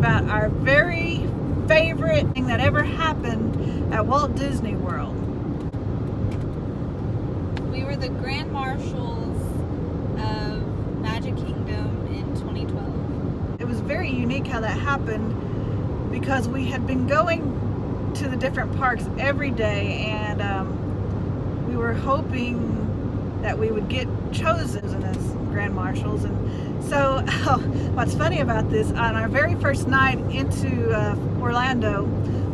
about our very favorite thing that ever happened at Walt Disney World. We were the Grand Marshals of Magic Kingdom in 2012. It was very unique how that happened because we had been going to the different parks every day, and we were hoping that we would get chosen as Grand Marshals. And so what's funny about this, on our very first night into Orlando,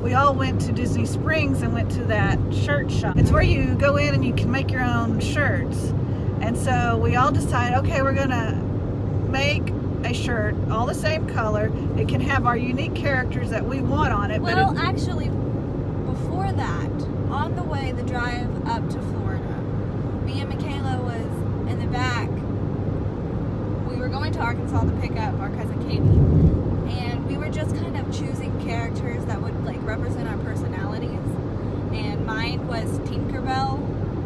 we all went to Disney Springs and went to that shirt shop. It's where you go in and you can make your own shirts. And so we all decided, okay, we're gonna make a shirt all the same color. It can have our unique characters that we want on it. Well, actually, before that, on the way, the drive up to Florida, me and Michaela was in the back. We were going to Arkansas to pick up our cousin Katie, and we were just kind of choosing characters that would like represent our personalities. And mine was Tinkerbell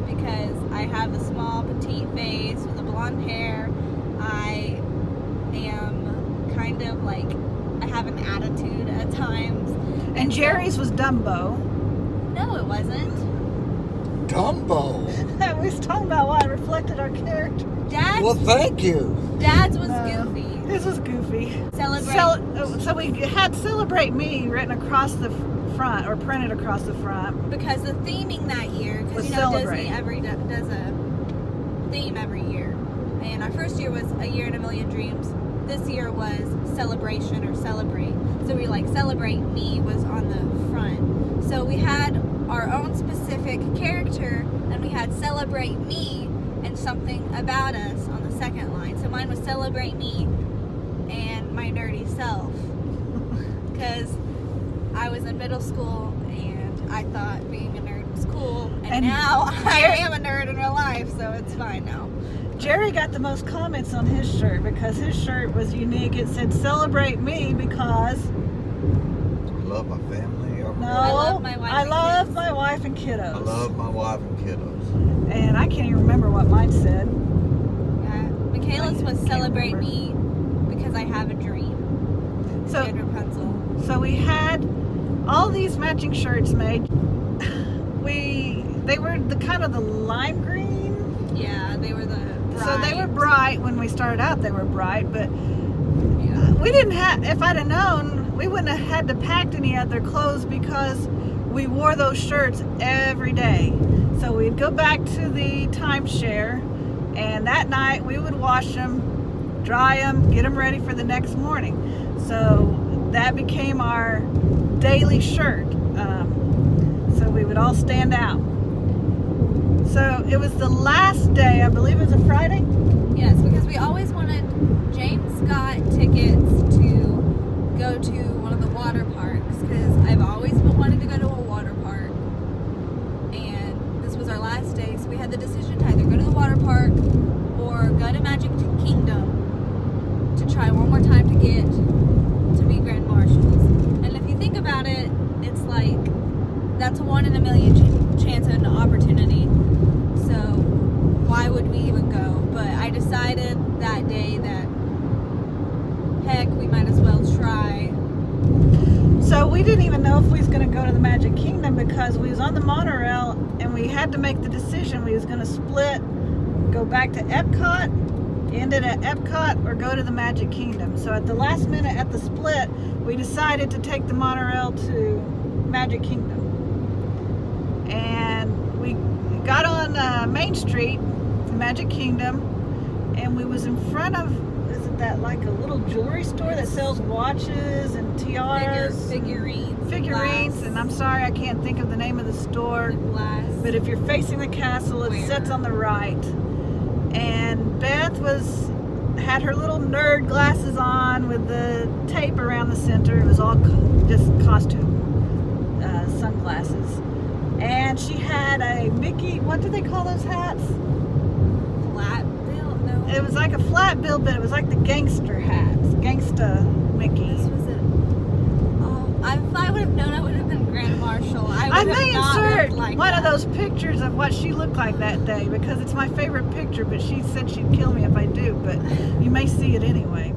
because I have a small petite face with a blonde hair. I am kind of like, I have an attitude at times. And Jerry's was Dumbo. No, it wasn't. Dumbo. We was talking about why it reflected our character. Well, thank you. Dad's was Goofy. His was Goofy. Celebrate. So we had "Celebrate Me" written across the front, or printed across the front. Because the theming that year, because you know Disney does a theme every year. And our first year was A Year and a Million Dreams. This year was Celebration or Celebrate. So we like Celebrate Me was on the front. So we had our own specific character, and we had Celebrate Me and something about us on the second line. So mine was Celebrate Me and my nerdy self. Because I was in middle school and I thought being a nerd was cool. And now I am a nerd in real life, so it's fine now. Jerry got the most comments on his shirt because his shirt was unique. It said "Celebrate Me" because Love my family. no, I love my wife. I love my wife and kiddos. I love my wife and kiddos. And I can't even remember what mine said. Michaela's was Celebrate Me because I have a dream. So Rapunzel. So we had all these matching shirts made. They were the kind of the lime green. Yeah, they were the bright. So they were bright when we started out. They were bright, but Yeah. we didn't have. If I'd have known, we wouldn't have had to pack any other clothes because we wore those shirts every day. So we'd go back to the timeshare, and that night we would wash them, dry them, get them ready for the next morning. So that became our daily shirt. So we would all stand out. So it was the last day, I believe it was a Friday. Yes, because we always wanted, James got tickets to go to one of the water parks because I've always been wanting to go to a water park. And this was our last day, so we had the decision to either go to the water park or go to Magic Kingdom to try one more time to get to be Grand Marshals. And if you think about it, it's like that's a 1 in a million chance and an opportunity. So why would we even go? But I decided that day that heck, we might as well try. So we didn't even know if we was going to go to the Magic Kingdom because we was on the monorail and we had to make the decision. We was going to split, go back to Epcot, end it at Epcot, or go to the Magic Kingdom. So at the last minute at the split, we decided to take the monorail to Magic Kingdom. And we got on Main Street, Magic Kingdom, and we was in front of, is it that like a little jewelry store that sells watches and tiaras? Figurines. Figurines, and I'm sorry I can't think of the name of the store. Glass. But if you're facing the castle, it sits on the right. And Beth had her little nerd glasses on with the tape around the center. It was all just costume sunglasses. And she had a Mickey, what do they call those hats? Flat bill? No. It was like a flat bill, but it was like the gangster hats. Gangsta Mickey. This was it. Oh, if I would have known, I would have been Grand Marshal. I may insert like one that. of those pictures of what she looked like that day because it's my favorite picture, but she said she'd kill me if I do, but you may see it anyway.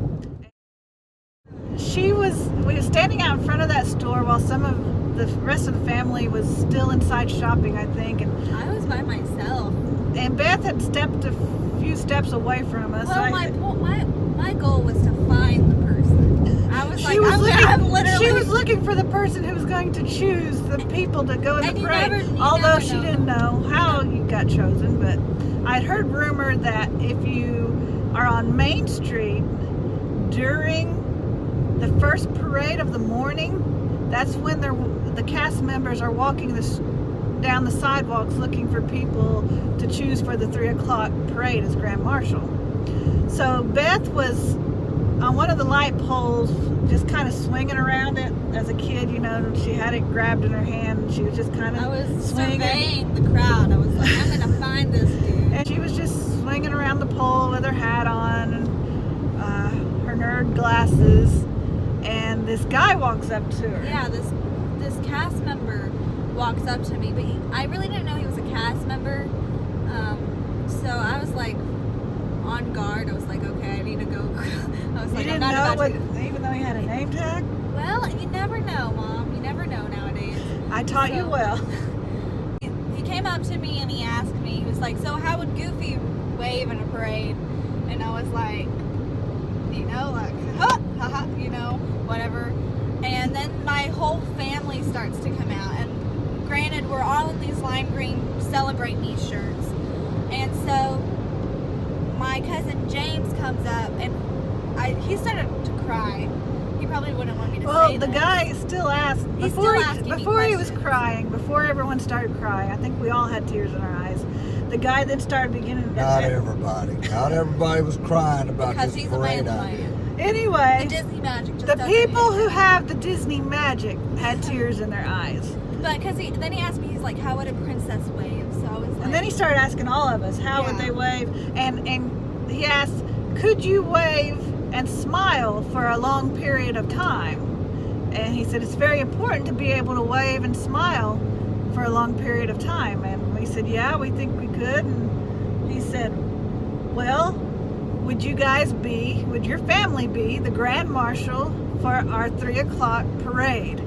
we were standing out in front of that store while some of the rest of the family was still inside shopping, I think. And I was by myself. Beth had stepped a few steps away from us. Well, my goal was to find the person. I was like, I'm literally. She was looking for the person who was going to choose the people to go in the parade. Although she didn't know how you got chosen, but I'd heard rumor that if you are on Main Street during the first parade of the morning, that's when the cast members are walking down the sidewalks looking for people to choose for the 3 o'clock parade as Grand Marshal. So Beth was on one of the light poles, just kind of swinging around it as a kid, you know. She had it grabbed in her hand and she was just kind of swinging. Surveying the crowd. I was like, I'm going to find this dude. And she was just swinging around the pole with her hat on and her nerd glasses. And this guy walks up to her. Yeah, this cast member walks up to me, but I really didn't know he was a cast member. So I was like on guard. I was like, okay, I need to go. I was like, you didn't I'm not know about to. even though he had a name tag? Well, you never know, Mom. You never know nowadays. I taught you well. He came up to me and he asked me, he was like, so how would Goofy wave in a parade? And I was like, you know, like, ha, ha, ha, you know, whatever. And then my whole family starts to come out. And granted, we're all in these lime green Celebrate Me shirts. And so my cousin James comes up and he started to cry. He probably wouldn't want me to say Well, the this. guy still asked, before he was crying, before everyone started crying, I think we all had tears in our eyes. The guy then started beginning. Not everybody. Not everybody was crying about because this he's a parade man. idea. Anyway, The Disney magic just the doesn't people hit. who have the Disney magic had tears in their eyes. But because then he asked me, he's like, how would a princess wave? So I was like, And then he started asking all of us, how would Yeah. they wave? And he asked, could you wave and smile for a long period of time? And he said, it's very important to be able to wave and smile for a long period of time. And we said, yeah, we think we could. And he said, well, would your family be the Grand Marshal for our 3 o'clock parade?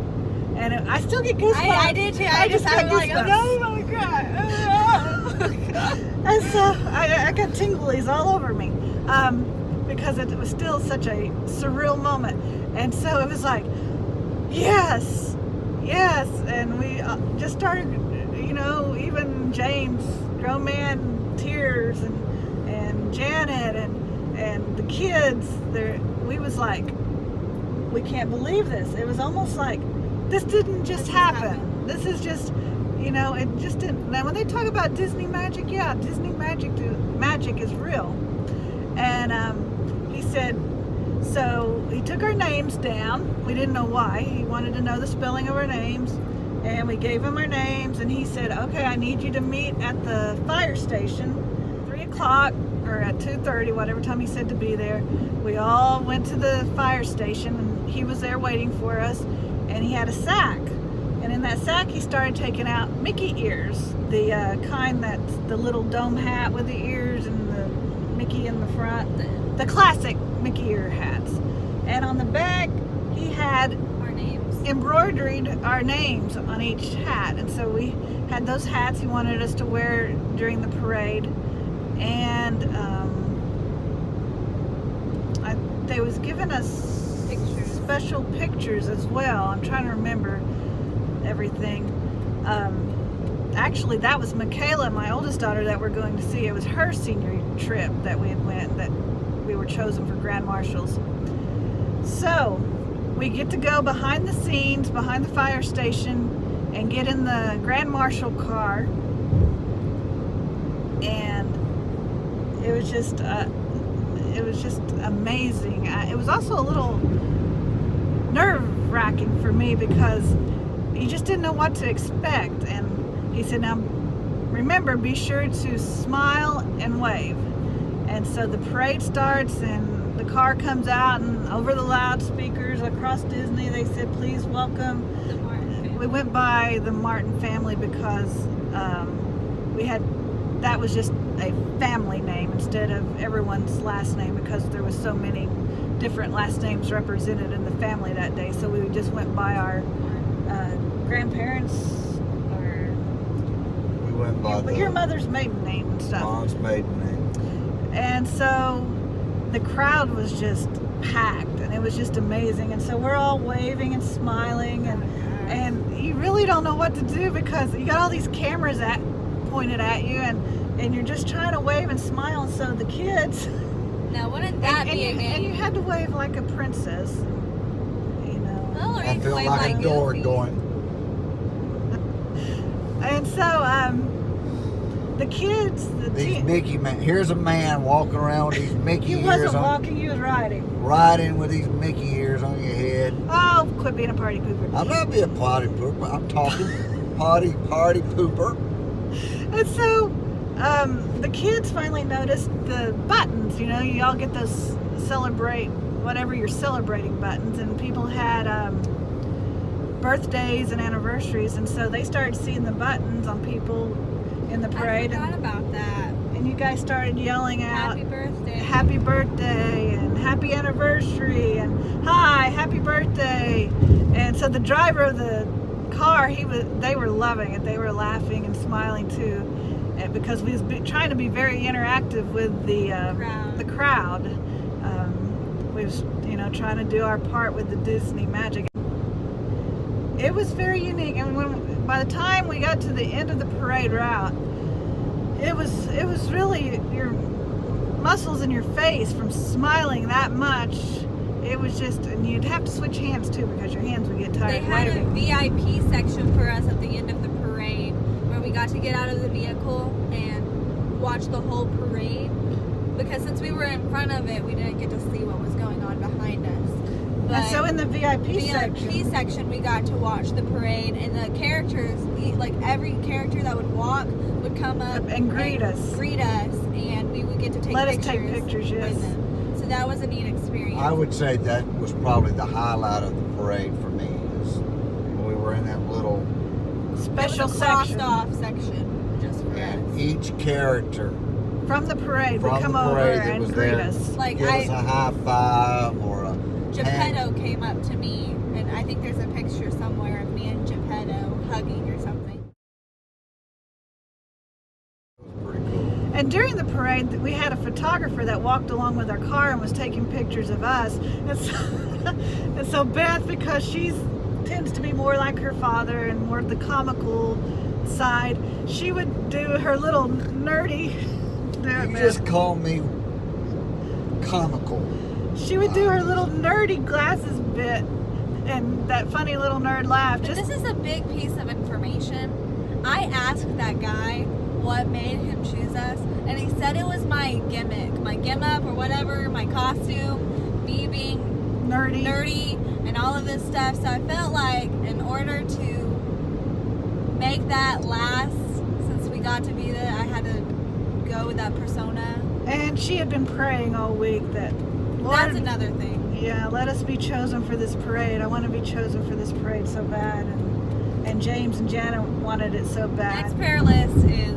And I still get goosebumps. I did too. I was like, goosebumps. oh my God. And so I got tinglies all over me because it was still such a surreal moment. And so it was like, yes. And we just started, you know, even James, grown man, tears, and Janet and the kids. We was like, we can't believe this. It was almost like, this didn't just happen. This is just, you know, it just didn't. Now, when they talk about Disney magic, yeah, Disney magic is real. And he said, so he took our names down. We didn't know why. He wanted to know the spelling of our names. And we gave him our names. And he said, okay, I need you to meet at the fire station, 3 o'clock or at 2:30, whatever time he said to be there. We all went to the fire station, and he was there waiting for us. And he had a sack, and in that sack he started taking out Mickey ears, the kind that's the little dome hat with the ears and the Mickey in the front, the classic Mickey ear hats. And on the back he had Our names. embroidered our names on each hat, and so we had those hats he wanted us to wear during the parade. And they was giving us special pictures as well. I'm trying to remember everything. Actually, that was Michaela, my oldest daughter, that we're going to see. It was her senior trip that we had went, that we were chosen for Grand Marshals. So we get to go behind the scenes, behind the fire station, and get in the Grand Marshal car. And it was just amazing. It was also a little nerve-wracking for me because you just didn't know what to expect. And he said, now remember, be sure to smile and wave. And so the parade starts and the car comes out, and over the loudspeakers across Disney they said, please welcome. The Martin family. We went by the Martin family because that was just a family name instead of everyone's last name, because there was so many different last names represented in the family that day. So we just went by our grandparents or We went by your mother's maiden name and stuff. mom's maiden name. And so the crowd was just packed, and it was just amazing. And so we're all waving and smiling, and you really don't know what to do because you got all these cameras pointed at you, and you're just trying to wave and smile. And so the kids, Now, wouldn't that be a game? and you had to wave like a princess, you know. Well, or I you feel wave like a door Goofy. going. And so the kids, These Mickey man. Here's a man walking around with these Mickey he ears wasn't on, walking, he was riding. riding with these Mickey ears on your head. Oh, quit being a party pooper. I'm not being potty pooper. I'm talking party pooper. And so the kids finally noticed the buttons. You know, you all get those celebrate whatever you're celebrating buttons, and people had birthdays and anniversaries, and so they started seeing the buttons on people in the parade. I forgot about that. And you guys started yelling out Happy birthday. happy birthday and happy anniversary and hi, happy birthday. And so the driver of the car, they were loving it. They were laughing and smiling too, because we was trying to be very interactive with the crowd. We was, you know, trying to do our part with the Disney magic. It was very unique, and by the time we got to the end of the parade route, it was really your muscles in your face from smiling that much. It was just, and you'd have to switch hands too because your hands would get tired. They had a waving. VIP section for us at the end of the parade where we got to get out of the vehicle and watch the whole parade. Because since we were in front of it, we didn't get to see what was going on behind us. And so in the VIP section, we got to watch the parade, and the characters, like every character that would walk, would come up and greet us, and we would get to take Let pictures. us take pictures, yes. With them. So that was a neat experience. I would say that was probably the highlight of the parade for me. Is when we were in that little special it was a crossed section. off section just for and us. each character From the parade would from come the over parade that and was greet there us. Like give us a high five or a Geppetto came up to me, and I think there's a picture somewhere of me and Geppetto hugging or something. pretty cool. And during the parade, we had a photographer that walked along with our car and was taking pictures of us. And so Beth, because she tends to be more like her father and more the comical side, she would do her little nerdy. You just call me comical. She would do her little nerdy glasses bit and that funny little nerd laugh. But this is a big piece of information. I asked that guy what made him choose us, and he said it was my gimmick, or whatever, my costume, me being nerdy and all of this stuff. So I felt like in order to make that last, since we got to be there, I had to go with that persona. And she had been praying all week that, Lord, that's another thing. Yeah, let us be chosen for this parade. I want to be chosen for this parade so bad. And James and Janet wanted it so bad. Next perilous is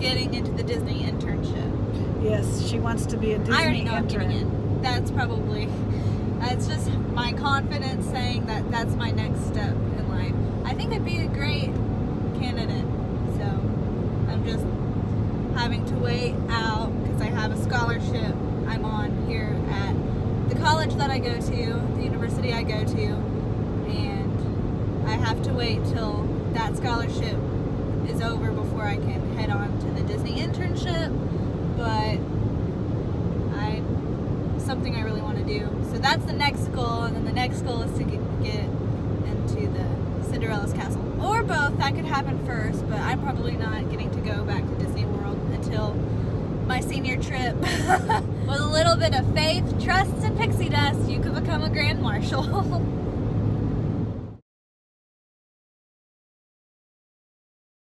getting into the Disney internship. Yes, she wants to be a Disney I already know I'm intern. getting in. That's just my confidence saying that that's my next step in life. I think I'd be a great candidate. So I'm just having to wait out because I have a scholarship I'm on here at the college that I go to, the university I go to, and I have to wait till that scholarship is over before I can head on to the Disney internship, but something I really want to do. So that's the next goal, and then the next goal is to get into the Cinderella's castle. Or both, that could happen first, but I'm probably not getting to go back to Disney World until my senior trip. With a little bit of faith, trust, and pixie dust, you could become a Grand Marshal.